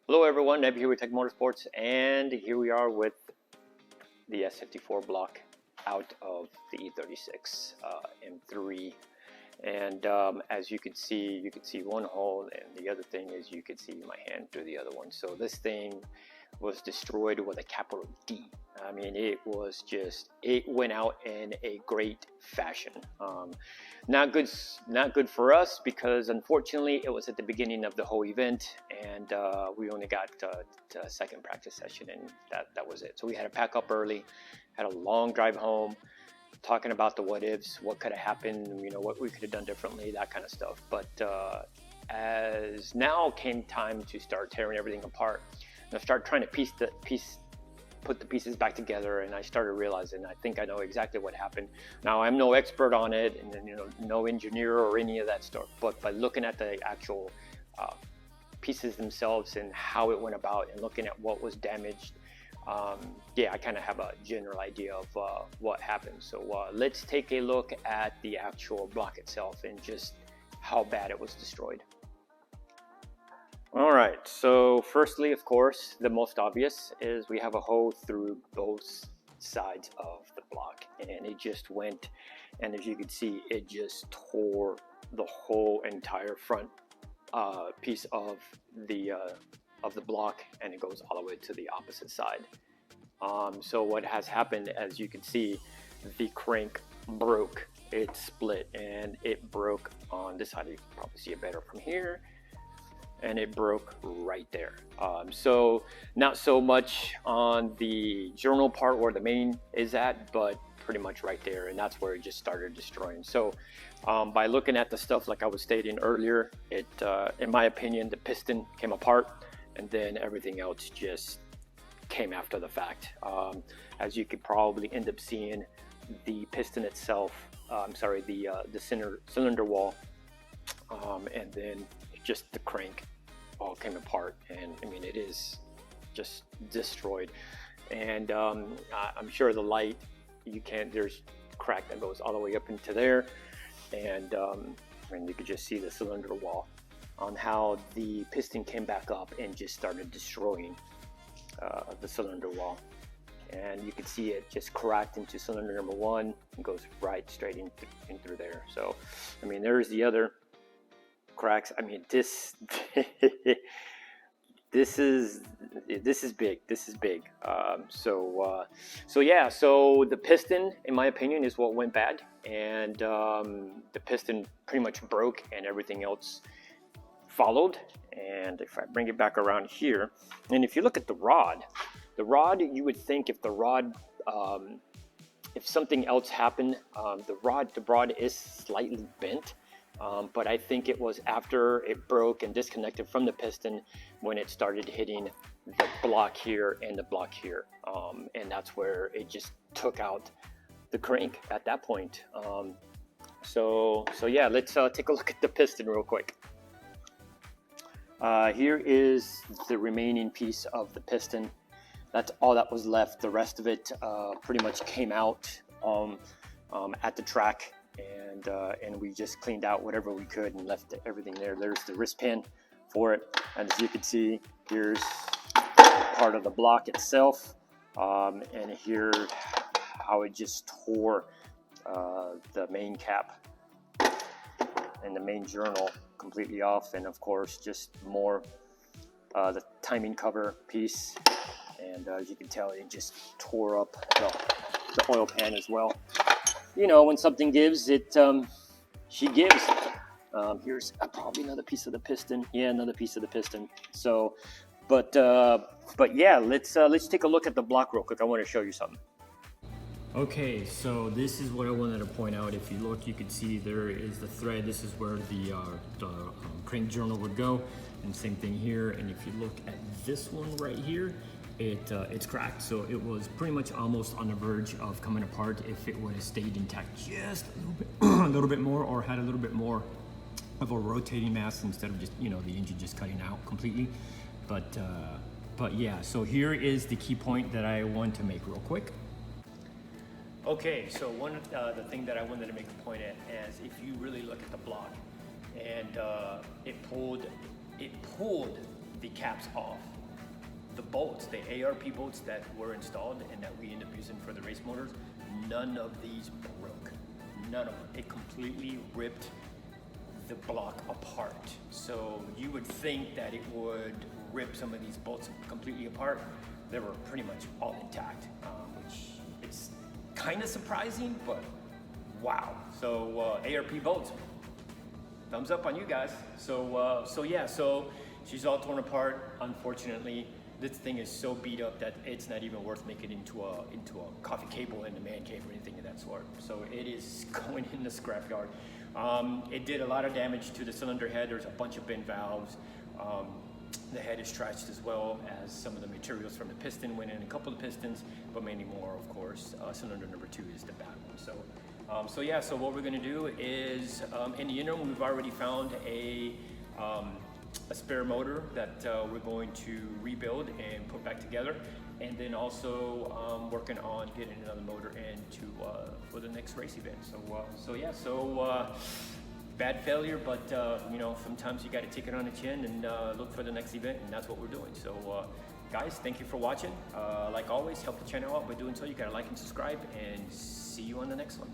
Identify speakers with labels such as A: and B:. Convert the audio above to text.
A: Hello everyone, Neb here with Tech Motorsports, and here we are with the S54 block out of the E36 M3. And as you can see one hole, and the other thing is you can see my hand through the other one. So this thing was destroyed with a capital D. I mean, it went out in a great fashion. Not good for us, because unfortunately it was at the beginning of the whole event, and we only got to second practice session, and that was it. So we had to pack up early, had a long drive home, talking about the what ifs, what could have happened, what we could have done differently, that kind of stuff. But as now came time to start tearing everything apart, and I started trying to put the pieces back together, and I started realizing I think I know exactly what happened. Now, I'm no expert on it, and no engineer or any of that stuff, but by looking at the actual pieces themselves and how it went about, and looking at what was damaged, yeah, I kind of have a general idea of what happened. So let's take a look at the actual block itself and just how bad it was destroyed. All right, so firstly, of course, the most obvious is we have a hole through both sides of the block, and it just went, and as you can see, it just tore the whole entire front piece of the block, and it goes all the way to the opposite side. So what has happened, as you can see, the crank broke. It split, and it broke on this side. You can probably see it better from here. And it broke right there. So not so much on the journal part where the main is at, but pretty much right there, and that's where it just started destroying. So by looking at the stuff, like I was stating earlier, it in my opinion, the piston came apart, and then everything else just came after the fact. As you could probably end up seeing, the piston itself, the cylinder wall, and then just the crank all came apart, and I mean, it is just destroyed. And I'm sure the light, there's a crack that goes all the way up into there, and you could just see the cylinder wall on how the piston came back up and just started destroying the cylinder wall. And you could see it just cracked into cylinder number one and goes right straight in through there. So I mean, there's the other cracks. I mean, this this is big. So yeah, so the piston, in my opinion, is what went bad, and the piston pretty much broke, and everything else followed. And if I bring it back around here, and if you look at the rod, you would think if the rod, if something else happened, the rod is slightly bent. But I think it was after it broke and disconnected from the piston when it started hitting the block here and the block here, and that's where it just took out the crank at that point. So yeah, let's take a look at the piston real quick. Here is the remaining piece of the piston. That's all that was left. The rest of it pretty much came out at the track. And we just cleaned out whatever we could and left everything there. There's the wrist pin for it, and as you can see, here's part of the block itself, and here how it just tore the main cap and the main journal completely off, and of course just more the timing cover piece, and as you can tell, it just tore up the oil pan as well. When something gives, she gives. Here's probably another piece of the piston. Yeah, another piece of the piston. So, but yeah, let's take a look at the block real quick. I want to show you something. Okay, so this is what I wanted to point out. If you look, you can see there is the thread. This is where the crank journal would go, and same thing here. And if you look at this one right here, it's cracked, so it was pretty much almost on the verge of coming apart if it would have stayed intact just a little bit more, or had a little bit more of a rotating mass instead of just the engine just cutting out completely. But yeah, so here is the key point that I want to make real quick. Okay, so one of the thing that I wanted to make a point at is, if you really look at the block, and it pulled the caps off.
B: the bolts, the ARP bolts that were installed and that we end up using for the race motors, none of these broke. None of them. It completely ripped the block apart. So you would think that it would rip some of these bolts completely apart. They were pretty much all intact, which it's kind of surprising, but wow. So ARP bolts, thumbs up on you guys. So she's all torn apart. Unfortunately, this thing is so beat up that it's not even worth making into a coffee table in the man cave or anything of that sort. So it is going in the scrapyard. It did a lot of damage to the cylinder head. There's a bunch of bent valves. The head is trashed as well, as some of the materials from the piston went in, a couple of pistons, but mainly more, of course. Cylinder number 2 is the bad one. So what we're going to do is, in the interim, we've already found a spare motor that we're going to rebuild and put back together, and then also working on getting another motor into for the next race event. Bad failure, but you know, sometimes you got to take it on the chin and look for the next event, and that's what we're doing. So guys, thank you for watching. Like always, help the channel out by doing so. You gotta like and subscribe, and see you on the next one.